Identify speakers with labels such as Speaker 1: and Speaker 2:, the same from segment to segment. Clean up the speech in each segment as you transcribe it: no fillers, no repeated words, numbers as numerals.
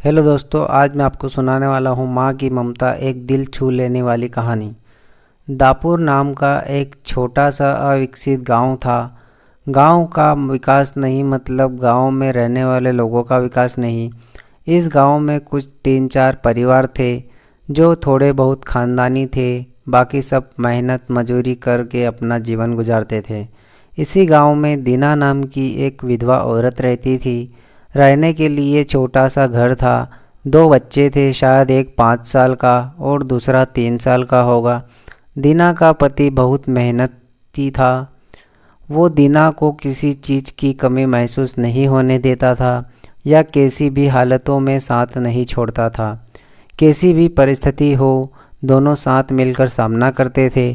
Speaker 1: Hello दोस्तों, आज मैं आपको सुनाने वाला हूँ माँ की ममता, एक दिल छू लेने वाली कहानी। दापुर नाम का एक छोटा सा अविकसित गांव था। गांव का विकास नहीं मतलब गांव में रहने वाले लोगों का विकास नहीं। इस गांव में कुछ 3-4 परिवार थे जो थोड़े बहुत खानदानी थे। बाकी सब मेहनत मजूरी करके अपना जीवन गुजारते थे। इसी गांव में दीना नाम की एक विधवा औरत रहती थी। रहने के लिए छोटा सा घर था। 2 बच्चे थे, शायद एक 5 साल का और दूसरा 3 साल का होगा। दीना का पति बहुत मेहनती था। वो दीना को किसी चीज़ की कमी महसूस नहीं होने देता था या कैसी भी हालतों में साथ नहीं छोड़ता था। कैसी भी परिस्थिति हो, दोनों साथ मिलकर सामना करते थे।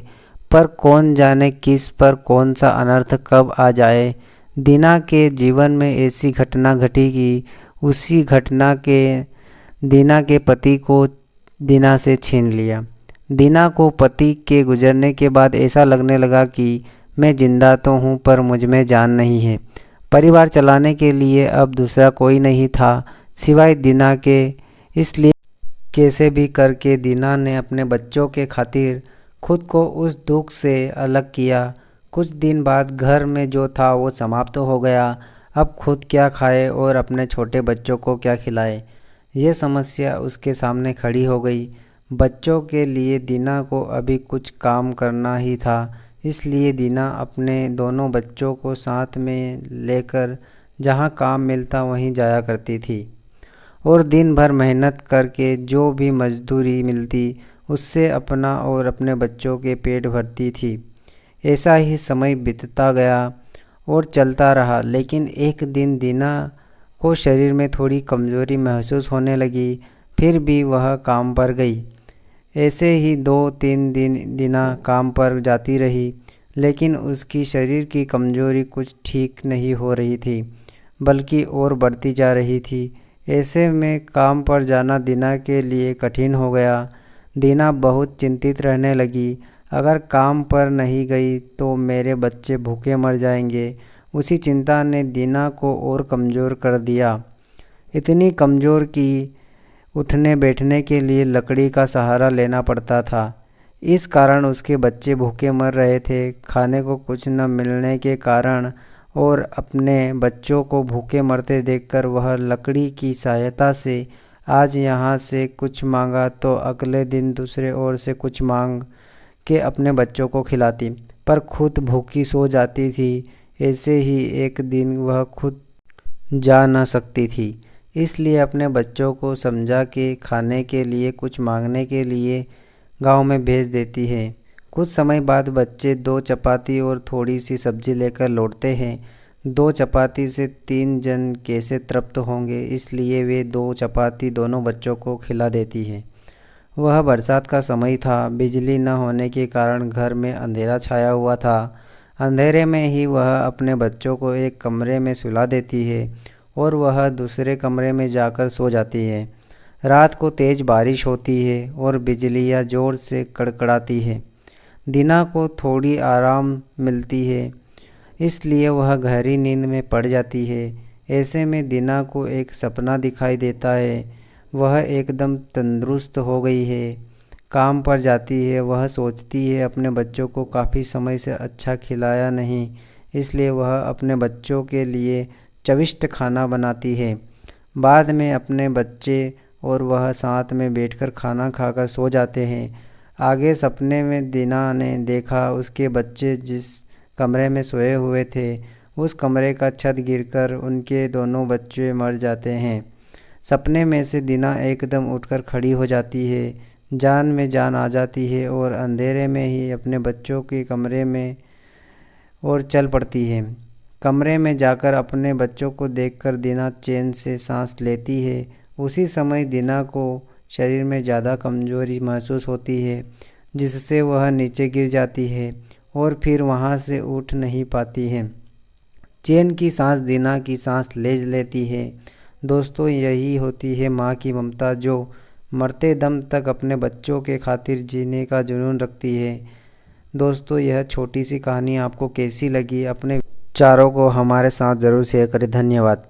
Speaker 1: पर कौन जाने किस पर कौन सा अनर्थ कब आ जाए। दीना के जीवन में ऐसी घटना घटी कि उसी घटना के दीना के पति को दीना से छीन लिया। दीना को पति के गुजरने के बाद ऐसा लगने लगा कि मैं जिंदा तो हूँ पर मुझ में जान नहीं है। परिवार चलाने के लिए अब दूसरा कोई नहीं था सिवाय दीना के। इसलिए कैसे भी करके दीना ने अपने बच्चों के खातिर खुद को उस दुख से अलग किया। कुछ दिन बाद घर में जो था वो समाप्त हो गया। अब खुद क्या खाए और अपने छोटे बच्चों को क्या खिलाए, ये समस्या उसके सामने खड़ी हो गई। बच्चों के लिए दीना को अभी कुछ काम करना ही था। इसलिए दीना अपने दोनों बच्चों को साथ में लेकर जहाँ काम मिलता वहीं जाया करती थी और दिन भर मेहनत करके जो भी मजदूरी मिलती उससे अपना और अपने बच्चों के पेट भरती थी। ऐसा ही समय बीतता गया और चलता रहा। लेकिन एक दिन दीना को शरीर में थोड़ी कमज़ोरी महसूस होने लगी। फिर भी वह काम पर गई। ऐसे ही 2-3 दिन दीना काम पर जाती रही, लेकिन उसकी शरीर की कमज़ोरी कुछ ठीक नहीं हो रही थी, बल्कि और बढ़ती जा रही थी। ऐसे में काम पर जाना दीना के लिए कठिन हो गया। दीना बहुत चिंतित रहने लगी। अगर काम पर नहीं गई तो मेरे बच्चे भूखे मर जाएंगे। उसी चिंता ने दीना को और कमज़ोर कर दिया, इतनी कमज़ोर कि उठने बैठने के लिए लकड़ी का सहारा लेना पड़ता था। इस कारण उसके बच्चे भूखे मर रहे थे। खाने को कुछ न मिलने के कारण और अपने बच्चों को भूखे मरते देखकर वह लकड़ी की सहायता से आज यहाँ से कुछ मांगा तो अगले दिन दूसरे ओर से कुछ मांग के अपने बच्चों को खिलाती, पर खुद भूखी सो जाती थी। ऐसे ही एक दिन वह खुद जा न सकती थी, इसलिए अपने बच्चों को समझा के खाने के लिए कुछ मांगने के लिए गांव में भेज देती है। कुछ समय बाद बच्चे 2 चपाती और थोड़ी सी सब्जी लेकर लौटते हैं। 2 चपाती से 3 जन कैसे तृप्त होंगे, इसलिए वे 2 चपाती दोनों बच्चों को खिला देती है। वह बरसात का समय था। बिजली न होने के कारण घर में अंधेरा छाया हुआ था। अंधेरे में ही वह अपने बच्चों को एक कमरे में सुला देती है और वह दूसरे कमरे में जाकर सो जाती है। रात को तेज़ बारिश होती है और बिजलियाँ ज़ोर से कड़कड़ाती है। दीना को थोड़ी आराम मिलती है, इसलिए वह गहरी नींद में पड़ जाती है। ऐसे में दीना को एक सपना दिखाई देता है। वह एकदम तंदुरुस्त हो गई है, काम पर जाती है। वह सोचती है अपने बच्चों को काफ़ी समय से अच्छा खिलाया नहीं, इसलिए वह अपने बच्चों के लिए चविष्ट खाना बनाती है। बाद में अपने बच्चे और वह साथ में बैठकर खाना खाकर सो जाते हैं। आगे सपने में दीना ने देखा उसके बच्चे जिस कमरे में सोए हुए थे उस कमरे का छत गिरकर उनके दोनों बच्चे मर जाते हैं। सपने में से दीना एकदम उठकर खड़ी हो जाती है, जान में जान आ जाती है और अंधेरे में ही अपने बच्चों के कमरे में और चल पड़ती है। कमरे में जाकर अपने बच्चों को देखकर दीना चैन से सांस लेती है। उसी समय दीना को शरीर में ज़्यादा कमजोरी महसूस होती है, जिससे वह नीचे गिर जाती है और फिर वहाँ से उठ नहीं पाती है। चैन की सांस दीना की सांस ले लेती है। दोस्तों, यही होती है माँ की ममता, जो मरते दम तक अपने बच्चों के खातिर जीने का जुनून रखती है। दोस्तों, यह छोटी सी कहानी आपको कैसी लगी, अपने विचारों को हमारे साथ ज़रूर शेयर करें। धन्यवाद।